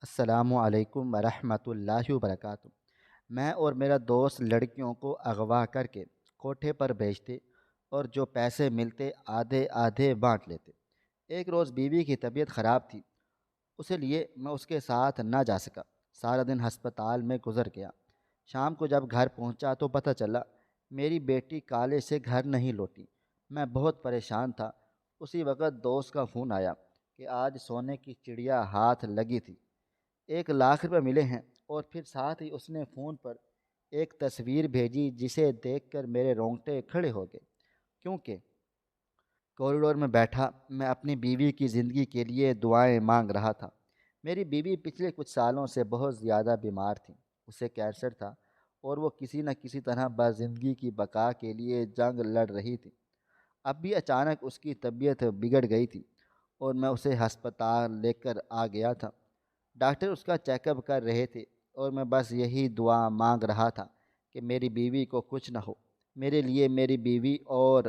السلام علیکم ورحمۃ اللہ وبرکاتہ۔ میں اور میرا دوست لڑکیوں کو اغوا کر کے کوٹھے پر بھیجتے اور جو پیسے ملتے آدھے آدھے بانٹ لیتے۔ ایک روز بیوی کی طبیعت خراب تھی، اسے لیے میں اس کے ساتھ نہ جا سکا۔ سارا دن ہسپتال میں گزر گیا۔ شام کو جب گھر پہنچا تو پتہ چلا میری بیٹی کالج سے گھر نہیں لوٹی۔ میں بہت پریشان تھا۔ اسی وقت دوست کا فون آیا کہ آج سونے کی چڑیا ہاتھ لگی تھی، 1 لاکھ روپے ملے ہیں۔ اور پھر ساتھ ہی اس نے فون پر ایک تصویر بھیجی جسے دیکھ کر میرے رونگٹے کھڑے ہو گئے، کیونکہ کوریڈور میں بیٹھا میں اپنی بیوی کی زندگی کے لیے دعائیں مانگ رہا تھا۔ میری بیوی پچھلے کچھ سالوں سے بہت زیادہ بیمار تھی، اسے کینسر تھا اور وہ کسی نہ کسی طرح زندگی کی بقا کے لیے جنگ لڑ رہی تھی۔ اب بھی اچانک اس کی طبیعت بگڑ گئی تھی اور میں اسے ہسپتال لے کر آ گیا تھا۔ ڈاکٹر اس کا چیک اپ کر رہے تھے اور میں بس یہی دعا مانگ رہا تھا کہ میری بیوی کو کچھ نہ ہو۔ میرے لیے میری بیوی اور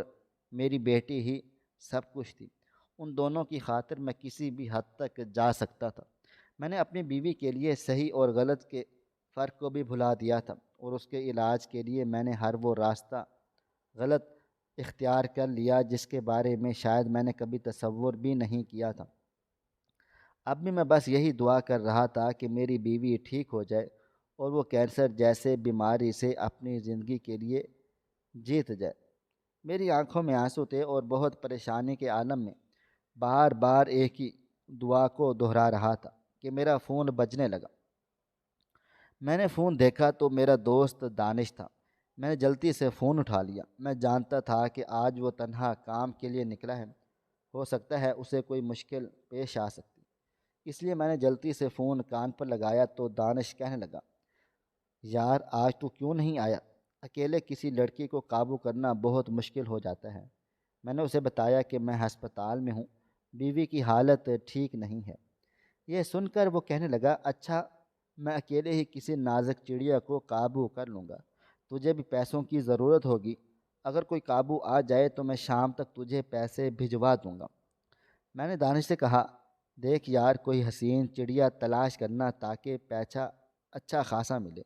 میری بیٹی ہی سب کچھ تھی۔ ان دونوں کی خاطر میں کسی بھی حد تک جا سکتا تھا۔ میں نے اپنی بیوی کے لیے صحیح اور غلط کے فرق کو بھی بھلا دیا تھا، اور اس کے علاج کے لیے میں نے ہر وہ راستہ غلط اختیار کر لیا جس کے بارے میں شاید میں نے کبھی تصور بھی نہیں کیا تھا۔ اب بھی میں بس یہی دعا کر رہا تھا کہ میری بیوی ٹھیک ہو جائے اور وہ کینسر جیسے بیماری سے اپنی زندگی کے لیے جیت جائے۔ میری آنکھوں میں آنسو تھے اور بہت پریشانی کے عالم میں بار بار ایک ہی دعا کو دہرا رہا تھا کہ میرا فون بجنے لگا۔ میں نے فون دیکھا تو میرا دوست دانش تھا۔ میں نے جلدی سے فون اٹھا لیا۔ میں جانتا تھا کہ آج وہ تنہا کام کے لیے نکلا ہے، ہو سکتا ہے اسے کوئی مشکل پیش آ سکتی، اس لیے میں نے جلدی سے فون کان پر لگایا تو دانش کہنے لگا، یار آج تو کیوں نہیں آیا؟ اکیلے کسی لڑکی کو قابو کرنا بہت مشکل ہو جاتا ہے۔ میں نے اسے بتایا کہ میں ہسپتال میں ہوں، بیوی کی حالت ٹھیک نہیں ہے۔ یہ سن کر وہ کہنے لگا، اچھا میں اکیلے ہی کسی نازک چڑیا کو قابو کر لوں گا، تجھے بھی پیسوں کی ضرورت ہوگی، اگر کوئی قابو آ جائے تو میں شام تک تجھے پیسے بھجوا دوں گا۔ میں نے دانش سے کہا، دیکھ یار کوئی حسین چڑیا تلاش کرنا تاکہ پیسہ اچھا خاصا ملے،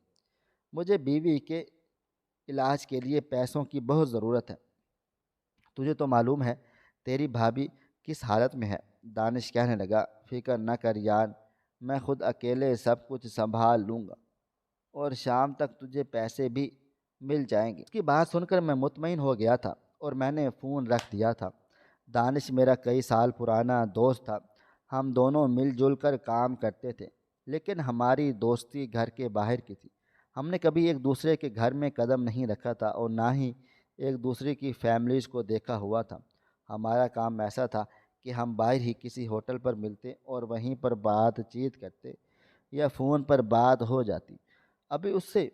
مجھے بیوی کے علاج کے لیے پیسوں کی بہت ضرورت ہے، تجھے تو معلوم ہے تیری بھابھی کس حالت میں ہے۔ دانش کہنے لگا، فکر نہ کر یار، میں خود اکیلے سب کچھ سنبھال لوں گا اور شام تک تجھے پیسے بھی مل جائیں گے۔ اس کی بات سن کر میں مطمئن ہو گیا تھا اور میں نے فون رکھ دیا تھا۔ دانش میرا کئی سال پرانا دوست تھا، ہم دونوں مل جل کر کام کرتے تھے، لیکن ہماری دوستی گھر کے باہر کی تھی۔ ہم نے کبھی ایک دوسرے کے گھر میں قدم نہیں رکھا تھا اور نہ ہی ایک دوسرے کی فیملیز کو دیکھا ہوا تھا۔ ہمارا کام ایسا تھا کہ ہم باہر ہی کسی ہوٹل پر ملتے اور وہیں پر بات چیت کرتے یا فون پر بات ہو جاتی۔ ابھی اس سے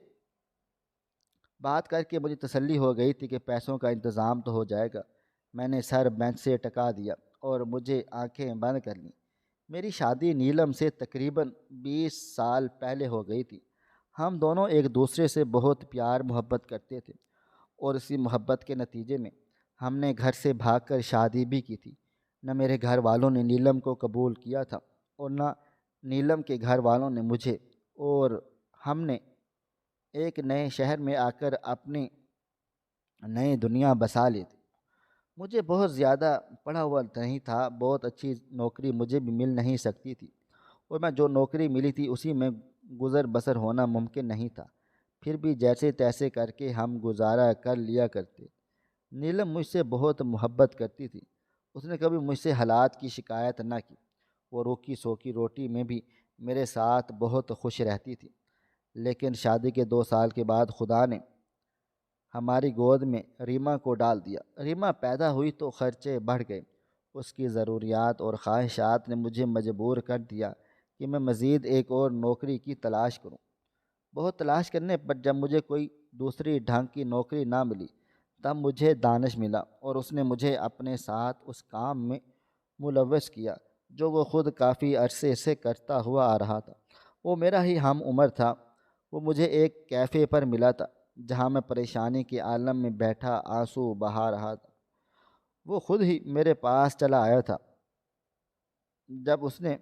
بات کر کے مجھے تسلی ہو گئی تھی کہ پیسوں کا انتظام تو ہو جائے گا۔ میں نے سر بینچ سے ٹکا دیا اور مجھے آنکھیں بند کر لیں۔ میری شادی نیلم سے تقریباً 20 سال پہلے ہو گئی تھی۔ ہم دونوں ایک دوسرے سے بہت پیار محبت کرتے تھے اور اسی محبت کے نتیجے میں ہم نے گھر سے بھاگ کر شادی بھی کی تھی۔ نہ میرے گھر والوں نے نیلم کو قبول کیا تھا اور نہ نیلم کے گھر والوں نے مجھے، اور ہم نے ایک نئے شہر میں آ کر اپنی نئی دنیا بسا لی تھی۔ مجھے بہت زیادہ پڑھا ہوا نہیں تھا، بہت اچھی نوکری مجھے بھی مل نہیں سکتی تھی، اور میں جو نوکری ملی تھی اسی میں گزر بسر ہونا ممکن نہیں تھا۔ پھر بھی جیسے تیسے کر کے ہم گزارا کر لیا کرتے۔ نیلم مجھ سے بہت محبت کرتی تھی، اس نے کبھی مجھ سے حالات کی شکایت نہ کی، وہ روکی سوکی روٹی میں بھی میرے ساتھ بہت خوش رہتی تھی۔ لیکن شادی کے 2 سال کے بعد خدا نے ہماری گود میں ریما کو ڈال دیا۔ ریما پیدا ہوئی تو خرچے بڑھ گئے، اس کی ضروریات اور خواہشات نے مجھے مجبور کر دیا کہ میں مزید ایک اور نوکری کی تلاش کروں۔ بہت تلاش کرنے پر جب مجھے کوئی دوسری ڈھنگ کی نوکری نہ ملی تب مجھے دانش ملا، اور اس نے مجھے اپنے ساتھ اس کام میں ملوث کیا جو وہ خود کافی عرصے سے کرتا ہوا آ رہا تھا۔ وہ میرا ہی ہم عمر تھا۔ وہ مجھے ایک کیفے پر ملا تھا جہاں میں پریشانی کے عالم میں بیٹھا آنسو بہا رہا تھا۔ وہ خود ہی میرے پاس چلا آیا تھا۔ جب اس نے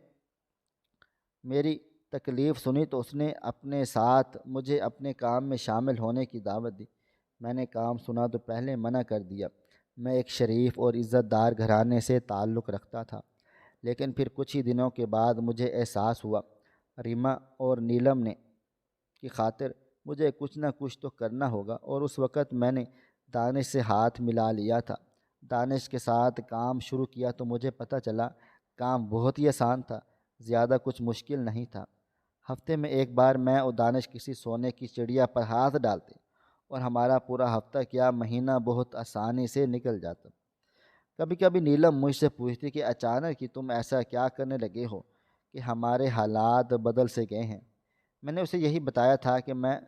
میری تکلیف سنی تو اس نے اپنے ساتھ مجھے اپنے کام میں شامل ہونے کی دعوت دی۔ میں نے کام سنا تو پہلے منع کر دیا۔ میں ایک شریف اور عزت دار گھرانے سے تعلق رکھتا تھا، لیکن پھر کچھ ہی دنوں کے بعد مجھے احساس ہوا ریما اور نیلم نے کی خاطر مجھے کچھ نہ کچھ تو کرنا ہوگا، اور اس وقت میں نے دانش سے ہاتھ ملا لیا تھا۔ دانش کے ساتھ کام شروع کیا تو مجھے پتہ چلا کام بہت ہی آسان تھا، زیادہ کچھ مشکل نہیں تھا۔ ہفتے میں ایک بار میں اور دانش کسی سونے کی چڑیا پر ہاتھ ڈالتے اور ہمارا پورا ہفتہ کیا مہینہ بہت آسانی سے نکل جاتا۔ کبھی کبھی نیلم مجھ سے پوچھتی کہ اچانک کہ تم ایسا کیا کرنے لگے ہو کہ ہمارے حالات بدل سے گئے ہیں۔ میں نے اسے یہی بتایا تھا کہ میں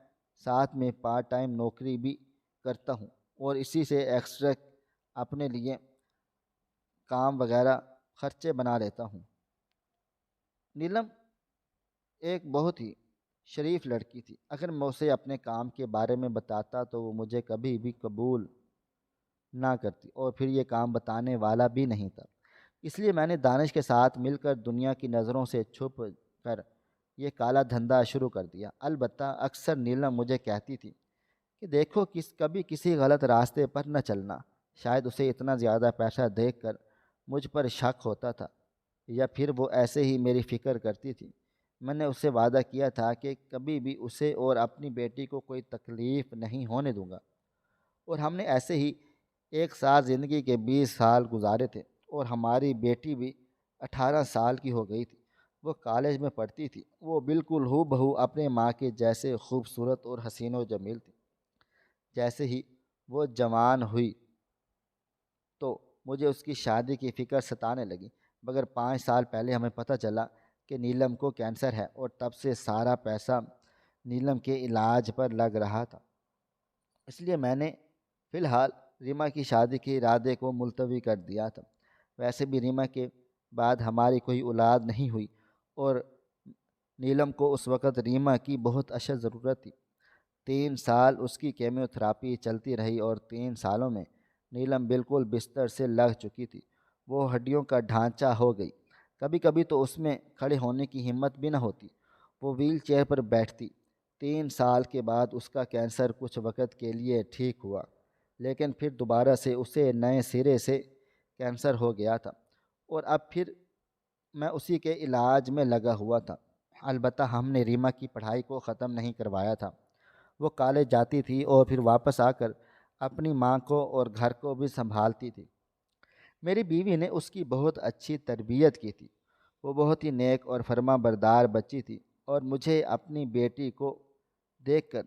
ساتھ میں پارٹ ٹائم نوکری بھی کرتا ہوں اور اسی سے ایکسٹرا اپنے لیے کام وغیرہ خرچے بنا لیتا ہوں۔ نیلم ایک بہت ہی شریف لڑکی تھی۔ اگر میں اسے اپنے کام کے بارے میں بتاتا تو وہ مجھے کبھی بھی قبول نہ کرتی، اور پھر یہ کام بتانے والا بھی نہیں تھا۔ اس لیے میں نے دانش کے ساتھ مل کر دنیا کی نظروں سے چھپ کر یہ کالا دھندا شروع کر دیا۔ البتہ اکثر نیلم مجھے کہتی تھی کہ دیکھو کبھی کسی غلط راستے پر نہ چلنا۔ شاید اسے اتنا زیادہ پیسہ دیکھ کر مجھ پر شک ہوتا تھا، یا پھر وہ ایسے ہی میری فکر کرتی تھی۔ میں نے اس سے وعدہ کیا تھا کہ کبھی بھی اسے اور اپنی بیٹی کو کوئی تکلیف نہیں ہونے دوں گا، اور ہم نے ایسے ہی ایک ساتھ زندگی کے 20 سال گزارے تھے، اور ہماری بیٹی بھی 18 سال کی ہو گئی تھی۔ وہ کالج میں پڑھتی تھی۔ وہ بالکل ہو بہو اپنے ماں کے جیسے خوبصورت اور حسین و جمیل تھی۔ جیسے ہی وہ جوان ہوئی تو مجھے اس کی شادی کی فکر ستانے لگی، مگر 5 سال پہلے ہمیں پتہ چلا کہ نیلم کو کینسر ہے، اور تب سے سارا پیسہ نیلم کے علاج پر لگ رہا تھا۔ اس لیے میں نے فی الحال ریما کی شادی کے ارادے کو ملتوی کر دیا تھا۔ ویسے بھی ریما کے بعد ہماری کوئی اولاد نہیں ہوئی، اور نیلم کو اس وقت ریما کی بہت اشد ضرورت تھی۔ 3 سال اس کی کیمیو تھراپی چلتی رہی، اور 3 سالوں میں نیلم بالکل بستر سے لگ چکی تھی۔ وہ ہڈیوں کا ڈھانچہ ہو گئی۔ کبھی کبھی تو اس میں کھڑے ہونے کی ہمت بھی نہ ہوتی۔ وہ ویل چیئر پر بیٹھتی۔ 3 سال کے بعد اس کا کینسر کچھ وقت کے لیے ٹھیک ہوا، لیکن پھر دوبارہ سے اسے نئے سرے سے کینسر ہو گیا تھا، اور اب پھر میں اسی کے علاج میں لگا ہوا تھا۔ البتہ ہم نے ریما کی پڑھائی کو ختم نہیں کروایا تھا۔ وہ کالج جاتی تھی اور پھر واپس آ کر اپنی ماں کو اور گھر کو بھی سنبھالتی تھی۔ میری بیوی نے اس کی بہت اچھی تربیت کی تھی۔ وہ بہت ہی نیک اور فرما بردار بچی تھی، اور مجھے اپنی بیٹی کو دیکھ کر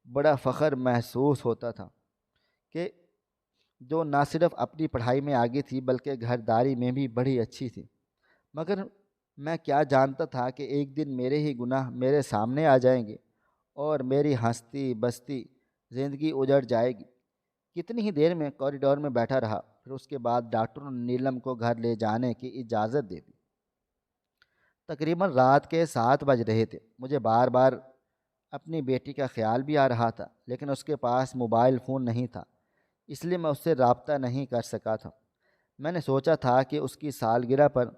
بڑا فخر محسوس ہوتا تھا کہ جو نہ صرف اپنی پڑھائی میں آگے تھی بلکہ گھرداری میں بھی بڑی اچھی تھی۔ مگر میں کیا جانتا تھا کہ ایک دن میرے ہی گناہ میرے سامنے آ جائیں گے، اور میری ہنستی بستی زندگی اجڑ جائے گی۔ کتنی ہی دیر میں کوریڈور میں بیٹھا رہا، پھر اس کے بعد ڈاکٹروں نے نیلم کو گھر لے جانے کی اجازت دے دی۔ تقریباً رات کے 7 بج رہے تھے۔ مجھے بار بار اپنی بیٹی کا خیال بھی آ رہا تھا، لیکن اس کے پاس موبائل فون نہیں تھا، اس لیے میں اس سے رابطہ نہیں کر سکا تھا۔ میں نے سوچا تھا کہ اس کی سالگرہ پر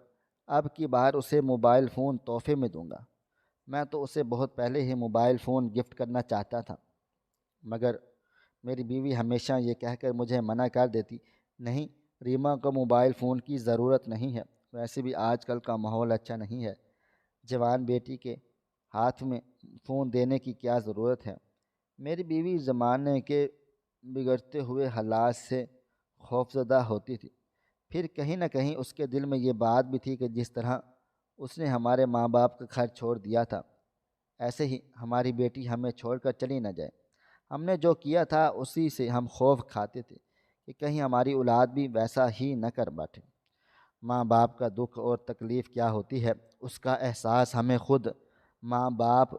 اب کی بار اسے موبائل فون تحفے میں دوں گا۔ میں تو اسے بہت پہلے ہی موبائل فون گفٹ کرنا چاہتا تھا، مگر میری بیوی ہمیشہ یہ کہہ کر مجھے منع کر دیتی، نہیں، ریما کو موبائل فون کی ضرورت نہیں ہے، ویسے بھی آج کل کا ماحول اچھا نہیں ہے، جوان بیٹی کے ہاتھ میں فون دینے کی کیا ضرورت ہے۔ میری بیوی زمانے کے بگڑتے ہوئے حالات سے خوفزدہ ہوتی تھی۔ پھر کہیں نہ کہیں اس کے دل میں یہ بات بھی تھی کہ جس طرح اس نے ہمارے ماں باپ کا گھر چھوڑ دیا تھا، ایسے ہی ہماری بیٹی ہمیں چھوڑ کر چلی نہ جائے۔ ہم نے جو کیا تھا اسی سے ہم خوف کھاتے تھے کہ کہیں ہماری اولاد بھی ویسا ہی نہ کر بیٹھے۔ ماں باپ کا دکھ اور تکلیف کیا ہوتی ہے، اس کا احساس ہمیں خود ماں باپ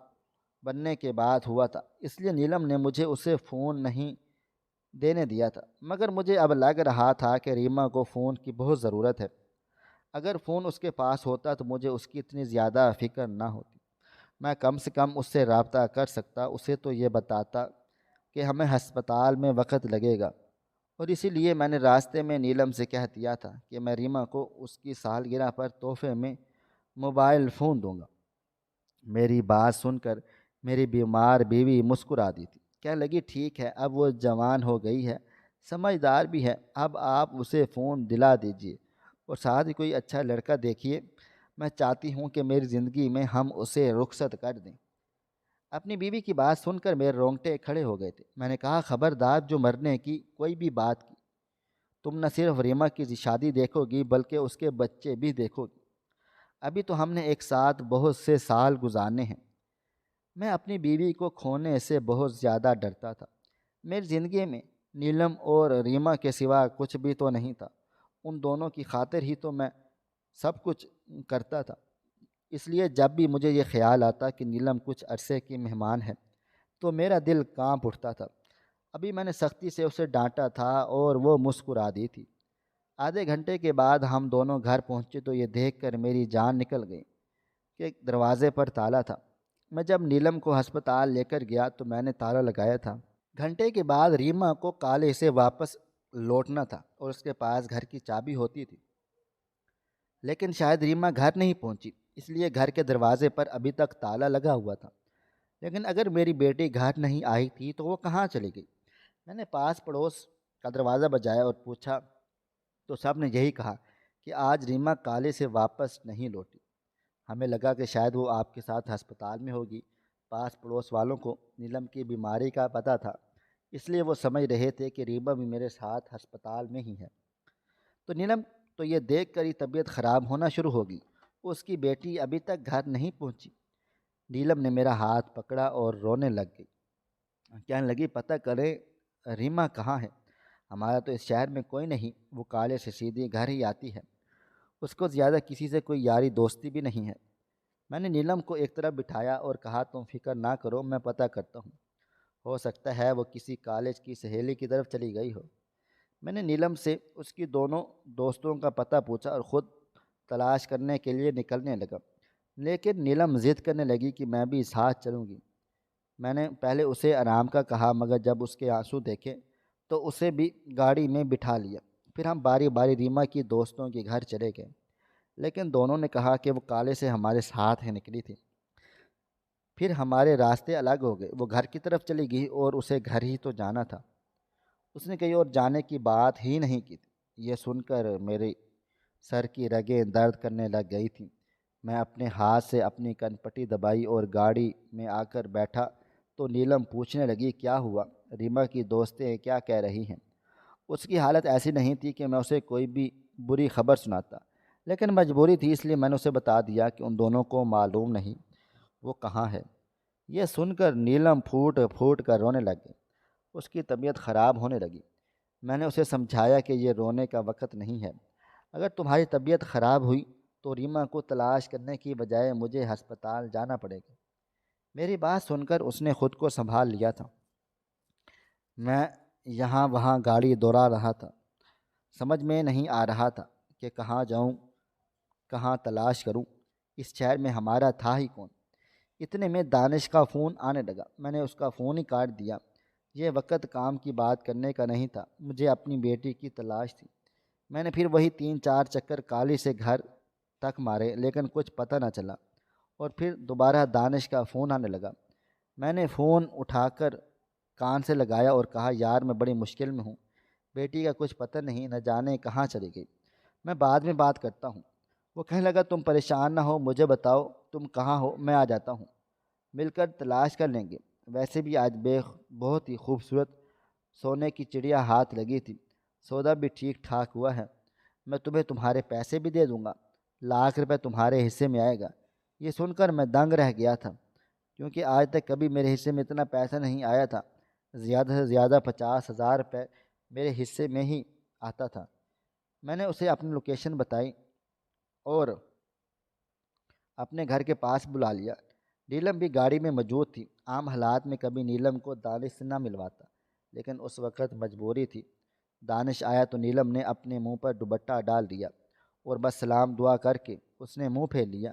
بننے کے بعد ہوا تھا۔ اس لیے نیلم نے مجھے اسے فون نہیں دینے دیا تھا، مگر مجھے اب لگ رہا تھا کہ ریما کو فون کی بہت ضرورت ہے۔ اگر فون اس کے پاس ہوتا تو مجھے اس کی اتنی زیادہ فکر نہ ہوتی۔ میں کم سے کم اس سے رابطہ کر سکتا، اسے تو یہ بتاتا کہ ہمیں ہسپتال میں وقت لگے گا، اور اسی لیے میں نے راستے میں نیلم سے کہہ دیا تھا کہ میں ریما کو اس کی سالگرہ پر تحفے میں موبائل فون دوں گا۔ میری بات سن کر میری بیمار بیوی مسکرا دی تھی، کہنے لگی ٹھیک ہے، اب وہ جوان ہو گئی ہے، سمجھدار بھی ہے، اب آپ اسے فون دلا دیجیے اور ساتھ ہی کوئی اچھا لڑکا دیکھیے، میں چاہتی ہوں کہ میری زندگی میں ہم اسے رخصت کر دیں۔ اپنی بیوی کی بات سن کر میرے رونگٹے کھڑے ہو گئے تھے۔ میں نے کہا خبردار جو مرنے کی کوئی بھی بات کی، تم نہ صرف ریما کی شادی دیکھو گی بلکہ اس کے بچے بھی دیکھو گی، ابھی تو ہم نے ایک ساتھ بہت سے سال گزارنے ہیں۔ میں اپنی بیوی کو کھونے سے بہت زیادہ ڈرتا تھا۔ میری زندگی میں نیلم اور ریما کے سوا کچھ بھی تو نہیں تھا، ان دونوں کی خاطر ہی تو میں سب کچھ کرتا تھا۔ اس لیے جب بھی مجھے یہ خیال آتا کہ نیلم کچھ عرصے کی مہمان ہے تو میرا دل کانپ اٹھتا تھا۔ ابھی میں نے سختی سے اسے ڈانٹا تھا اور وہ مسکرا دی تھی۔ آدھے گھنٹے کے بعد ہم دونوں گھر پہنچے تو یہ دیکھ کر میری جان نکل گئی کہ دروازے پر تالا تھا۔ میں جب نیلم کو ہسپتال لے کر گیا تو میں نے تالا لگایا تھا۔ گھنٹے کے بعد ریما کو کالے سے واپس لوٹنا تھا اور اس کے پاس گھر کی چابی ہوتی تھی، لیکن شاید ریما گھر نہیں پہنچی، اس لیے گھر کے دروازے پر ابھی تک تالا لگا ہوا تھا۔ لیکن اگر میری بیٹی گھر نہیں آئی تھی تو وہ کہاں چلی گئی؟ میں نے پاس پڑوس کا دروازہ بجایا اور پوچھا تو سب نے یہی کہا کہ آج ریما کالے سے واپس نہیں لوٹی۔ ہمیں لگا کہ شاید وہ آپ کے ساتھ ہسپتال میں ہوگی۔ پاس پڑوس والوں کو نیلم کی بیماری کا پتہ تھا، اس لیے وہ سمجھ رہے تھے کہ ریما بھی میرے ساتھ ہسپتال میں ہی ہے۔ تو نیلم تو یہ دیکھ کر ہی طبیعت خراب ہونا شروع ہوگی، اس کی بیٹی ابھی تک گھر نہیں پہنچی۔ نیلم نے میرا ہاتھ پکڑا اور رونے لگ گئی، کہنے لگی پتہ کریں ریما کہاں ہے؟ ہمارا تو اس شہر میں کوئی نہیں، وہ کالے سے سیدھی گھر ہی آتی ہے، اس کو زیادہ کسی سے کوئی یاری دوستی بھی نہیں ہے۔ میں نے نیلم کو ایک طرف بٹھایا اور کہا تم فکر نہ کرو، میں پتہ کرتا ہوں، ہو سکتا ہے وہ کسی کالج کی سہیلی کی طرف چلی گئی ہو۔ میں نے نیلم سے اس کی دونوں دوستوں کا پتہ پوچھا اور خود تلاش کرنے کے لیے نکلنے لگا، لیکن نیلم ضد کرنے لگی کہ میں بھی ساتھ چلوں گی۔ میں نے پہلے اسے آرام کا کہا مگر جب اس کے آنسو دیکھے تو اسے بھی گاڑی میں بٹھا لیا۔ پھر ہم باری باری ریما کی دوستوں کے گھر چلے گئے، لیکن دونوں نے کہا کہ وہ کالے سے ہمارے ساتھ ہی نکلی تھی۔ پھر ہمارے راستے الگ ہو گئے، وہ گھر کی طرف چلی گئی اور اسے گھر ہی تو جانا تھا، اس نے کہیں اور جانے کی بات ہی نہیں کی تھی۔ یہ سن کر میری سر کی رگیں درد کرنے لگ گئی تھیں۔ میں اپنے ہاتھ سے اپنی کن پٹی دبائی اور گاڑی میں آ کر بیٹھا تو نیلم پوچھنے لگی کیا ہوا، ریما کی دوستیں کیا کہہ رہی ہیں؟ اس کی حالت ایسی نہیں تھی کہ میں اسے کوئی بھی بری خبر سناتا، لیکن مجبوری تھی، اس لیے میں نے اسے بتا دیا کہ ان دونوں کو معلوم نہیں وہ کہاں ہے۔ یہ سن کر نیلم پھوٹ پھوٹ کر رونے لگ گئی، اس کی طبیعت خراب ہونے لگی۔ میں نے اسے سمجھایا کہ یہ رونے کا وقت نہیں ہے، اگر تمہاری طبیعت خراب ہوئی تو ریما کو تلاش کرنے کی بجائے مجھے ہسپتال جانا پڑے گا۔ میری بات سن کر اس نے خود کو سنبھال لیا تھا۔ میں یہاں وہاں گاڑی دوڑا رہا تھا، سمجھ میں نہیں آ رہا تھا کہ کہاں جاؤں، کہاں تلاش کروں، اس شہر میں ہمارا تھا ہی کون؟ اتنے میں دانش کا فون آنے لگا، میں نے اس کا فون ہی کاٹ دیا۔ یہ وقت کام کی بات کرنے کا نہیں تھا، مجھے اپنی بیٹی کی تلاش تھی۔ میں نے پھر وہی 3-4 چکر کالی سے گھر تک مارے لیکن کچھ پتہ نہ چلا، اور پھر دوبارہ دانش کا فون آنے لگا۔ میں نے فون اٹھا کر کان سے لگایا اور کہا یار میں بڑی مشکل میں ہوں، بیٹی کا کچھ پتہ نہیں، نہ جانے کہاں چلی گئی، میں بعد میں بات کرتا ہوں۔ وہ کہنے لگا تم پریشان نہ ہو، مجھے بتاؤ تم کہاں ہو، میں آ جاتا ہوں، مل کر تلاش کر لیں گے۔ ویسے بھی آج بہت ہی خوبصورت سونے کی چڑیا ہاتھ لگی تھی، سودا بھی ٹھیک ٹھاک ہوا ہے، میں تمہیں تمہارے پیسے بھی دے دوں گا، ₹1,00,000 تمہارے حصے میں آئے گا۔ یہ سن کر میں دنگ رہ گیا تھا، کیونکہ آج تک کبھی میرے حصے میں اتنا پیسہ نہیں آیا تھا، زیادہ سے زیادہ ₹50,000 میرے حصے میں ہی آتا تھا۔ میں نے اسے اپنی لوکیشن بتائی اور اپنے گھر کے پاس بلا لیا۔ نیلم بھی گاڑی میں موجود تھی۔ عام حالات میں کبھی نیلم کو دانش سے نہ ملواتا، لیکن اس وقت مجبوری تھی۔ دانش آیا تو نیلم نے اپنے منہ پر دوپٹہ ڈال دیا اور بس سلام دعا کر کے اس نے منہ پھیر لیا۔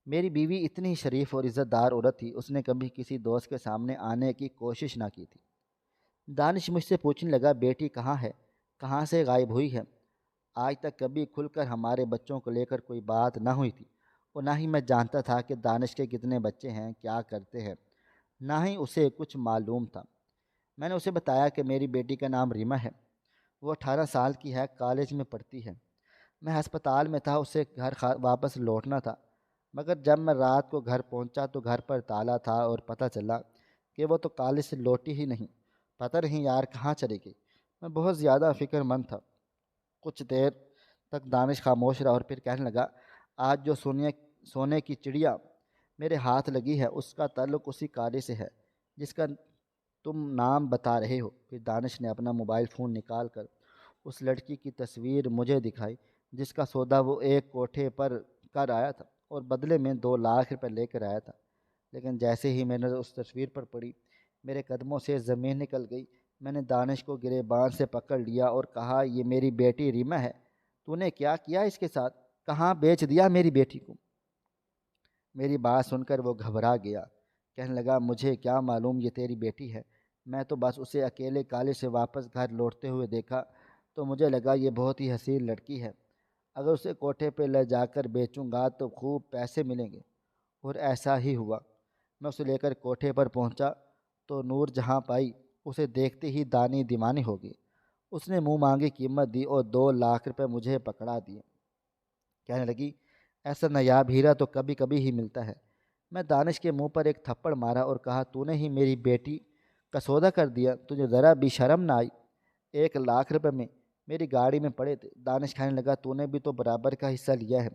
میری بیوی اتنی شریف اور عزت دار عورت تھی، اس نے کبھی کسی دوست کے سامنے آنے کی کوشش نہ کی تھی۔ دانش مجھ سے پوچھنے لگا بیٹی کہاں ہے، کہاں سے غائب ہوئی ہے؟ آج تک کبھی کھل کر ہمارے بچوں کو لے کر کوئی بات نہ ہوئی تھی، اور نہ ہی میں جانتا تھا کہ دانش کے کتنے بچے ہیں، کیا کرتے ہیں، نہ ہی اسے کچھ معلوم تھا۔ میں نے اسے بتایا کہ میری بیٹی کا نام ریما ہے، وہ 18 سال کی ہے، کالج میں پڑھتی ہے۔ میں ہسپتال میں تھا، اسے گھر واپس لوٹنا تھا، مگر جب میں رات کو گھر پہنچا تو گھر پر تالا تھا اور پتہ چلا کہ وہ تو کالج سے لوٹی ہی نہیں۔ پتہ نہیں یار کہاں چلی گئی۔ میں بہت زیادہ فکر مند تھا۔ کچھ دیر تک دانش خاموش رہا اور پھر کہنے لگا، آج جو سونے کی چڑیا میرے ہاتھ لگی ہے اس کا تعلق اسی کالج سے ہے جس کا تم نام بتا رہے ہو۔ پھر دانش نے اپنا موبائل فون نکال کر اس لڑکی کی تصویر مجھے دکھائی جس کا سودا وہ ایک کوٹھے پر کر آیا تھا اور بدلے میں 2 لاکھ روپے لے کر آیا تھا۔ لیکن جیسے ہی میں نے اس تصویر پر پڑی، میرے قدموں سے زمین نکل گئی۔ میں نے دانش کو گریبان سے پکڑ لیا اور کہا، یہ میری بیٹی ریما ہے، تو نے کیا کیا اس کے ساتھ؟ کہاں بیچ دیا میری بیٹی کو؟ میری بات سن کر وہ گھبرا گیا، کہنے لگا، مجھے کیا معلوم یہ تیری بیٹی ہے، میں تو بس اسے اکیلے کالج سے واپس گھر لوٹتے ہوئے دیکھا تو مجھے لگا یہ بہت ہی حسین لڑکی ہے، اگر اسے کوٹھے پہ لے جا کر بیچوں گا تو خوب پیسے ملیں گے۔ اور ایسا ہی ہوا۔ میں اسے لے کر کوٹھے پر پہنچا تو نور جہاں پائی اسے دیکھتے ہی دانی دیوانی ہو گئی۔ اس نے منہ مانگی قیمت دی اور 2 لاکھ روپے مجھے پکڑا دیے۔ کہنے لگی، ایسا نایاب ہیرا تو کبھی کبھی ہی ملتا ہے۔ میں دانش کے منہ پر ایک تھپڑ مارا اور کہا، تو نے ہی میری بیٹی کا سودا کر دیا، تجھے ذرا بھی شرم نہ آئی؟ 1 لاکھ روپے میں میری گاڑی میں پڑے تھے۔ دانش کہنے لگا، تو نے بھی تو برابر کا حصہ لیا ہے،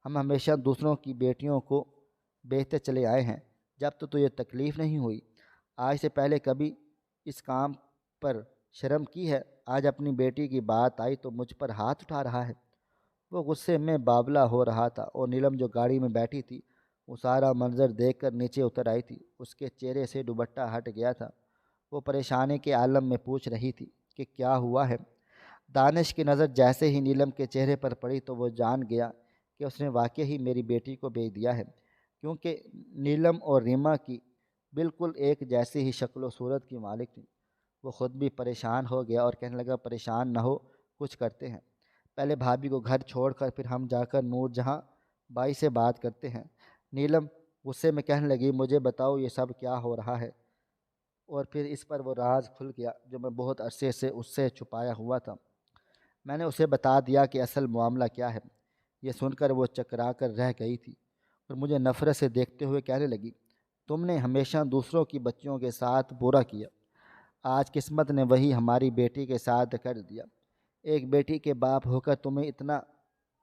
ہم ہمیشہ دوسروں کی بیٹیوں کو بیچتے چلے آئے ہیں جب تو تجھے تکلیف نہیں ہوئی۔ آج سے پہلے کبھی اس کام پر شرم کی ہے؟ آج اپنی بیٹی کی بات آئی تو مجھ پر ہاتھ اٹھا رہا ہے۔ وہ غصے میں باولا ہو رہا تھا اور نیلم جو گاڑی میں بیٹھی تھی وہ سارا منظر دیکھ کر نیچے اتر آئی تھی۔ اس کے چہرے سے دوپٹہ ہٹ گیا تھا۔ وہ پریشانی کے عالم میں پوچھ رہی تھی کہ کیا ہوا ہے۔ دانش کی نظر جیسے ہی نیلم کے چہرے پر پڑی تو وہ جان گیا کہ اس نے واقعی ہی میری بیٹی کو بیچ دیا ہے، کیونکہ نیلم اور ریما کی بالکل ایک جیسی ہی شکل و صورت کی مالک تھی۔ وہ خود بھی پریشان ہو گیا اور کہنے لگا، پریشان نہ ہو، کچھ کرتے ہیں، پہلے بھابھی کو گھر چھوڑ کر پھر ہم جا کر نور جہاں بائی سے بات کرتے ہیں۔ نیلم غصے میں کہنے لگی، مجھے بتاؤ یہ سب کیا ہو رہا ہے؟ اور پھر اس پر وہ راز کھل گیا جو میں بہت عرصے سے اس سے چھپایا ہوا تھا۔ میں نے اسے بتا دیا کہ اصل معاملہ کیا ہے۔ یہ سن کر وہ چکرا کر رہ گئی تھی اور مجھے نفرت سے دیکھتے ہوئے کہنے لگی، تم نے ہمیشہ دوسروں کی بچیوں کے ساتھ برا کیا، آج قسمت نے وہی ہماری بیٹی کے ساتھ کر دیا۔ ایک بیٹی کے باپ ہو کر تمہیں اتنا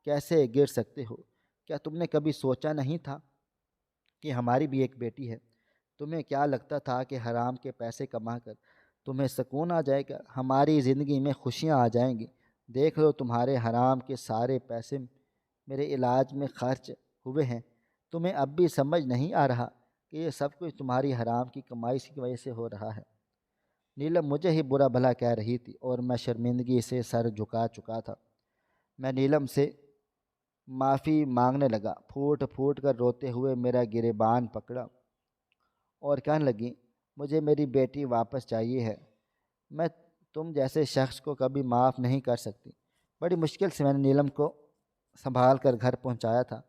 کیسے گر سکتے ہو؟ کیا تم نے کبھی سوچا نہیں تھا کہ ہماری بھی ایک بیٹی ہے؟ تمہیں کیا لگتا تھا کہ حرام کے پیسے کما کر تمہیں سکون آ جائے گا، ہماری زندگی میں خوشیاں آ جائیں گی؟ دیکھ لو تمہارے حرام کے سارے پیسے میرے علاج میں خرچ ہوئے ہیں۔ تمہیں اب بھی سمجھ نہیں آ رہا کہ یہ سب کچھ تمہاری حرام کی کمائی کی وجہ سے ہو رہا ہے؟ نیلم مجھے ہی برا بھلا کہہ رہی تھی اور میں شرمندگی سے سر جھکا چکا تھا۔ میں نیلم سے معافی مانگنے لگا، پھوٹ پھوٹ کر روتے ہوئے میرا گریبان پکڑا اور کہنے لگی، مجھے میری بیٹی واپس چاہیے ہے، میں تم جیسے شخص کو کبھی معاف نہیں کر سکتی۔ بڑی مشکل سے میں نے نیلم کو سنبھال کر گھر پہنچایا تھا۔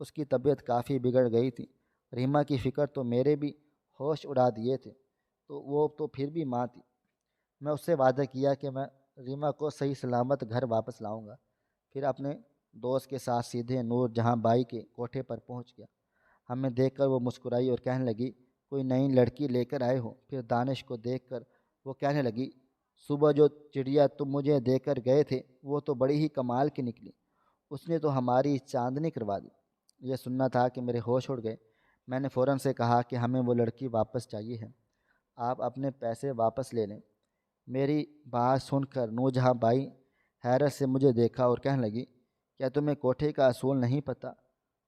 اس کی طبیعت کافی بگڑ گئی تھی۔ ریما کی فکر تو میرے بھی ہوش اڑا دیے تھے، تو وہ تو پھر بھی ماں تھی۔ میں اس سے وعدہ کیا کہ میں ریما کو صحیح سلامت گھر واپس لاؤں گا۔ پھر اپنے دوست کے ساتھ سیدھے نور جہاں بائی کے کوٹھے پر پہنچ گیا۔ ہمیں دیکھ کر وہ مسکرائی اور کہنے لگی، کوئی نئی لڑکی لے کر آئے ہو؟ پھر دانش کو دیکھ کر وہ کہنے لگی، صبح جو چڑیا تم مجھے دے کر گئے تھے وہ تو بڑی ہی کمال کی نکلی، اس نے تو ہماری چاندنی کروا دی۔ یہ سننا تھا کہ میرے ہوش اڑ گئے۔ میں نے فوراً سے کہا کہ ہمیں وہ لڑکی واپس چاہیے ہے، آپ اپنے پیسے واپس لے لیں۔ میری بات سن کر نور جہاں بائی حیرت سے مجھے دیکھا اور کہنے لگی، کیا تمہیں کوٹھے کا اصول نہیں پتہ؟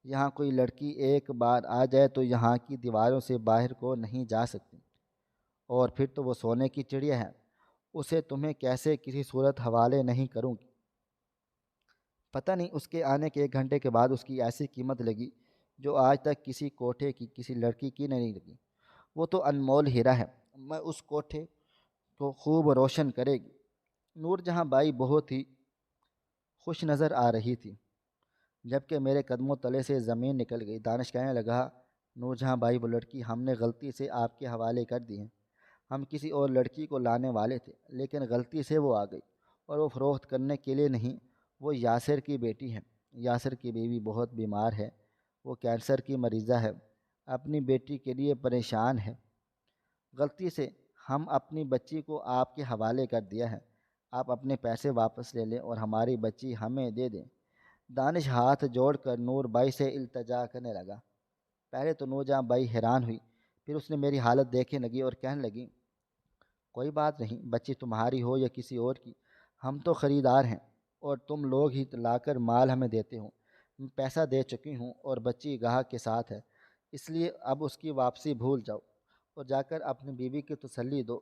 یہاں کوئی لڑکی ایک بار آ جائے تو یہاں کی دیواروں سے باہر کو نہیں جا سکتی، اور پھر تو وہ سونے کی چڑیا ہے، اسے تمہیں کیسے کسی صورت حوالے نہیں کروں گی۔ پتہ نہیں اس کے آنے کے 1 گھنٹے کے بعد اس کی ایسی قیمت لگی جو آج تک کسی کوٹھے کی کسی لڑکی کی نہیں لگی۔ وہ تو انمول ہیرا ہے، میں اس کوٹھے کو خوب روشن کرے گی۔ نور جہاں بائی بہت ہی خوش نظر آ رہی تھی۔ جبکہ میرے قدموں تلے سے زمین نکل گئی۔ دانش کہنے لگا، نور جہاں بھائی وہ لڑکی ہم نے غلطی سے آپ کے حوالے کر دی ہے۔ ہم کسی اور لڑکی کو لانے والے تھے، لیکن غلطی سے وہ آ گئی، اور وہ فروخت کرنے کے لیے نہیں، وہ یاسر کی بیٹی ہے۔ یاسر کی بیوی بہت بیمار ہے، وہ کینسر کی مریضہ ہے، اپنی بیٹی کے لیے پریشان ہے۔ غلطی سے ہم اپنی بچی کو آپ کے حوالے کر دیا ہے۔ آپ اپنے پیسے واپس لے لیں اور ہماری بچی ہمیں دے دیں۔ دانش ہاتھ جوڑ کر نور بھائی سے التجا کرنے لگا۔ پہلے تو نور جہاں بائی حیران ہوئی، پھر اس نے میری حالت دیکھنے لگی اور کہنے لگی، کوئی بات نہیں، بچی تمہاری ہو یا کسی اور کی، ہم تو خریدار ہیں اور تم لوگ ہی لا کر مال ہمیں دیتے ہو۔ میں پیسہ دے چکی ہوں اور بچی گاہک کے ساتھ ہے، اس لیے اب اس کی واپسی بھول جاؤ اور جا کر اپنی بیوی کی تسلی دو،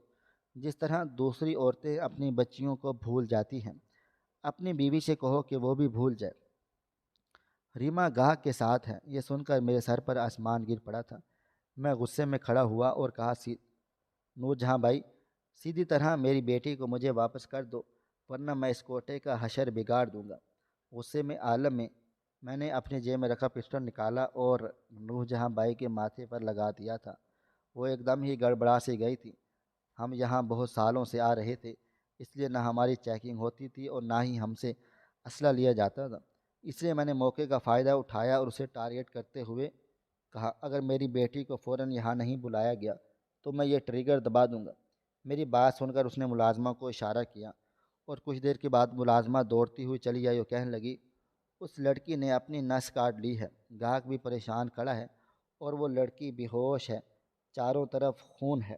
جس طرح دوسری عورتیں اپنی بچیوں کو بھول جاتی ہیں۔ اپنی بیوی سے کہو کہ وہ بھی بھول جائے۔ ریما گاہک کے ساتھ ہے۔ یہ سن کر میرے سر پر آسمان گر پڑا تھا۔ میں غصے میں کھڑا ہوا اور کہا، نور جہاں بھائی، سیدھی طرح میری بیٹی کو مجھے واپس کر دو، ورنہ میں اس کوٹے کا حشر بگاڑ دوں گا۔ غصے میں عالم میں نے اپنے جیب میں رکھا پسٹل نکالا اور نور جہاں بائی کے ماتھے پر لگا دیا تھا۔ وہ ایک دم ہی گڑبڑا سی گئی تھی۔ ہم یہاں بہت سالوں سے آ رہے تھے، اس لیے نہ ہماری چیکنگ ہوتی تھی اور نہ ہی ہم سے اسلحہ لیا جاتا تھا۔ اس لیے میں نے موقع کا فائدہ اٹھایا اور اسے ٹارگٹ کرتے ہوئے کہا، اگر میری بیٹی کو فوراً یہاں نہیں بلایا گیا تو میں یہ ٹریگر دبا دوں گا۔ میری بات سن کر اس نے ملازمہ کو اشارہ کیا اور کچھ دیر کے بعد ملازمہ دوڑتی ہوئی چلی آئی اور کہنے لگی، اس لڑکی نے اپنی نس کاٹ لی ہے، گاہک بھی پریشان کھڑا ہے اور وہ لڑکی بے ہوش ہے، چاروں طرف خون ہے۔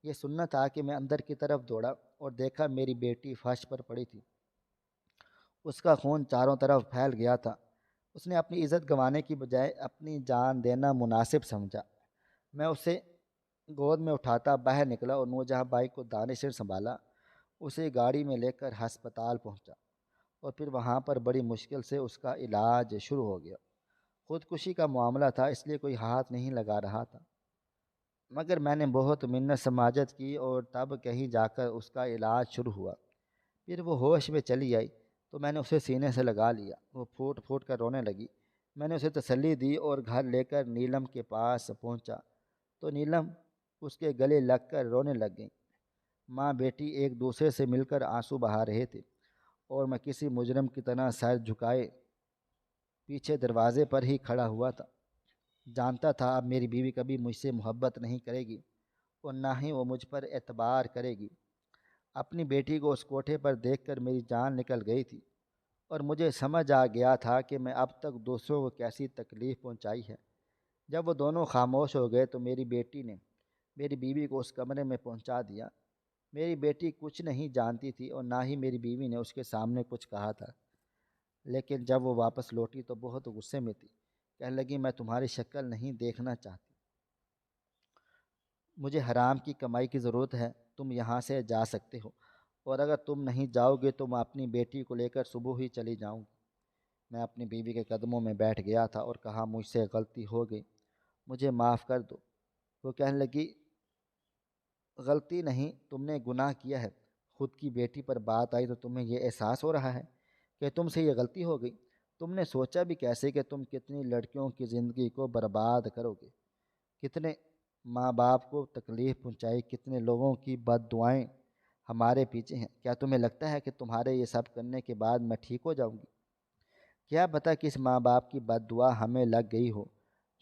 یہ سننا تھا کہ میں اندر کی طرف دوڑا اور دیکھا میری بیٹی فرش پر پڑی تھی، اس کا خون چاروں طرف پھیل گیا تھا۔ اس نے اپنی عزت گنوانے کی بجائے اپنی جان دینا مناسب سمجھا۔ میں اسے گود میں اٹھاتا باہر نکلا اور نورجہاں بائی کو دانش سے سنبھالا، اسے گاڑی میں لے کر ہسپتال پہنچا اور پھر وہاں پر بڑی مشکل سے اس کا علاج شروع ہو گیا۔ خودکشی کا معاملہ تھا، اس لیے کوئی ہاتھ نہیں لگا رہا تھا، مگر میں نے بہت منت سماجت کی اور تب کہیں جا کر اس کا علاج شروع ہوا۔ پھر وہ ہوش میں چلی آئی تو میں نے اسے سینے سے لگا لیا۔ وہ پھوٹ پھوٹ کر رونے لگی۔ میں نے اسے تسلی دی اور گھر لے کر نیلم کے پاس پہنچا تو نیلم اس کے گلے لگ کر رونے لگ گئی۔ ماں بیٹی ایک دوسرے سے مل کر آنسو بہا رہے تھے اور میں کسی مجرم کی طرح سر جھکائے پیچھے دروازے پر ہی کھڑا ہوا تھا۔ جانتا تھا اب میری بیوی کبھی مجھ سے محبت نہیں کرے گی اور نہ ہی وہ مجھ پر اعتبار کرے گی۔ اپنی بیٹی کو اس کوٹھے پر دیکھ کر میری جان نکل گئی تھی اور مجھے سمجھ آ گیا تھا کہ میں اب تک دوسروں کو کیسی تکلیف پہنچائی ہے۔ جب وہ دونوں خاموش ہو گئے تو میری بیٹی نے میری بیوی کو اس کمرے میں پہنچا دیا۔ میری بیٹی کچھ نہیں جانتی تھی اور نہ ہی میری بیوی نے اس کے سامنے کچھ کہا تھا، لیکن جب وہ واپس لوٹی تو بہت غصے میں تھی۔ کہنے لگی، میں تمہاری شکل نہیں دیکھنا چاہتی، مجھے حرام کی کمائی کی ضرورت ہے، تم یہاں سے جا سکتے ہو، اور اگر تم نہیں جاؤ گے تو میں اپنی بیٹی کو لے کر صبح ہی چلی جاؤں گی۔ میں اپنی بیوی کے قدموں میں بیٹھ گیا تھا اور کہا، مجھ سے غلطی ہو گئی، مجھے معاف کر دو۔ وہ کہنے لگی، غلطی نہیں، تم نے گناہ کیا ہے۔ خود کی بیٹی پر بات آئی تو تمہیں یہ احساس ہو رہا ہے کہ تم سے یہ غلطی ہو گئی؟ تم نے سوچا بھی کیسے کہ تم کتنی لڑکیوں کی زندگی کو برباد کرو گے؟ کتنے ماں باپ کو تکلیف پہنچائی، کتنے لوگوں کی بد دعائیں ہمارے پیچھے ہیں۔ کیا تمہیں لگتا ہے کہ تمہارے یہ سب کرنے کے بعد میں ٹھیک ہو جاؤں گی؟ کیا پتہ کس ماں باپ کی بد دعا ہمیں لگ گئی ہو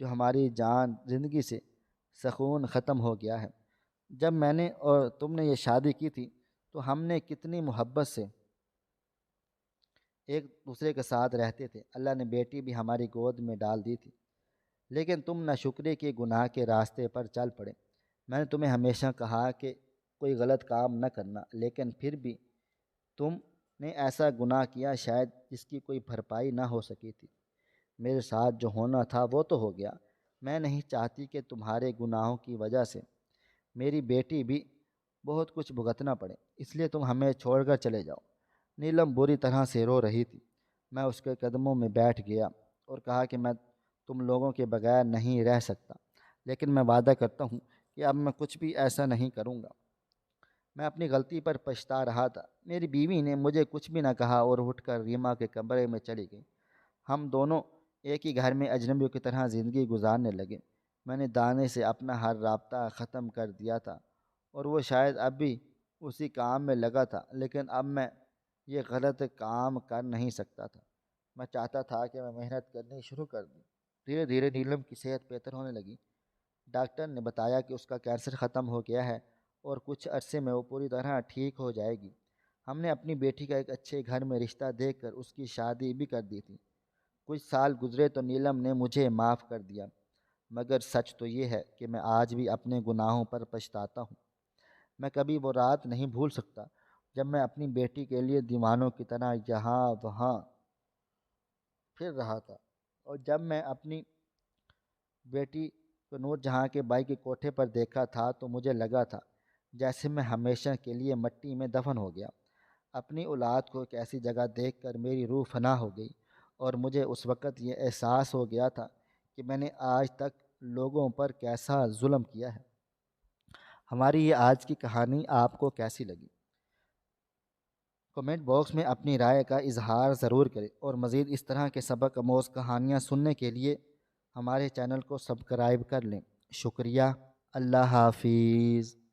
جو ہماری جان زندگی سے سکون ختم ہو گیا ہے۔ جب میں نے اور تم نے یہ شادی کی تھی تو ہم نے کتنی محبت سے ایک دوسرے کے ساتھ رہتے تھے۔ اللہ نے بیٹی بھی ہماری گود میں ڈال دی تھی، لیکن تم ناشکری کے گناہ کے راستے پر چل پڑے۔ میں نے تمہیں ہمیشہ کہا کہ کوئی غلط کام نہ کرنا، لیکن پھر بھی تم نے ایسا گناہ کیا شاید جس کی کوئی بھرپائی نہ ہو سکی تھی۔ میرے ساتھ جو ہونا تھا وہ تو ہو گیا۔ میں نہیں چاہتی کہ تمہارے گناہوں کی وجہ سے میری بیٹی بھی بہت کچھ بھگتنا پڑے، اس لیے تم ہمیں چھوڑ کر چلے جاؤ۔ نیلم بری طرح سے رو رہی تھی۔ میں اس کے قدموں میں بیٹھ گیا اور کہا کہ میں تم لوگوں کے بغیر نہیں رہ سکتا، لیکن میں وعدہ کرتا ہوں کہ اب میں کچھ بھی ایسا نہیں کروں گا۔ میں اپنی غلطی پر پچھتا رہا تھا۔ میری بیوی نے مجھے کچھ بھی نہ کہا اور اٹھ کر ریما کے کمرے میں چلی گئی۔ ہم دونوں ایک ہی گھر میں اجنبیوں کی طرح زندگی گزارنے لگے۔ میں نے دانے سے اپنا ہر رابطہ ختم کر دیا تھا اور وہ شاید اب بھی اسی کام میں لگا تھا، لیکن اب میں یہ غلط کام کر نہیں سکتا تھا۔ میں چاہتا تھا کہ میں محنت کرنی شروع کر دوں۔ دھیرے دھیرے نیلم کی صحت بہتر ہونے لگی۔ ڈاکٹر نے بتایا کہ اس کا کینسر ختم ہو گیا ہے اور کچھ عرصے میں وہ پوری طرح ٹھیک ہو جائے گی۔ ہم نے اپنی بیٹی کا ایک اچھے گھر میں رشتہ دیکھ کر اس کی شادی بھی کر دی تھی۔ کچھ سال گزرے تو نیلم نے مجھے معاف کر دیا، مگر سچ تو یہ ہے کہ میں آج بھی اپنے گناہوں پر پچھتاتا ہوں۔ میں کبھی وہ رات نہیں بھول سکتا جب میں اپنی بیٹی کے لیے دیوانوں کی طرح یہاں وہاں پھر رہا تھا، اور جب میں اپنی بیٹی کو نور جہاں کے بائی کے کوٹھے پر دیکھا تھا تو مجھے لگا تھا جیسے میں ہمیشہ کے لیے مٹی میں دفن ہو گیا۔ اپنی اولاد کو ایک ایسی جگہ دیکھ کر میری روح فنا ہو گئی، اور مجھے اس وقت یہ احساس ہو گیا تھا کہ میں نے آج تک لوگوں پر کیسا ظلم کیا ہے۔ ہماری یہ آج کی کہانی آپ کو کیسی لگی؟ کمنٹ باکس میں اپنی رائے کا اظہار ضرور کریں، اور مزید اس طرح کے سبق آموز کہانیاں سننے کے لیے ہمارے چینل کو سبسکرائب کر لیں۔ شکریہ۔ اللہ حافظ۔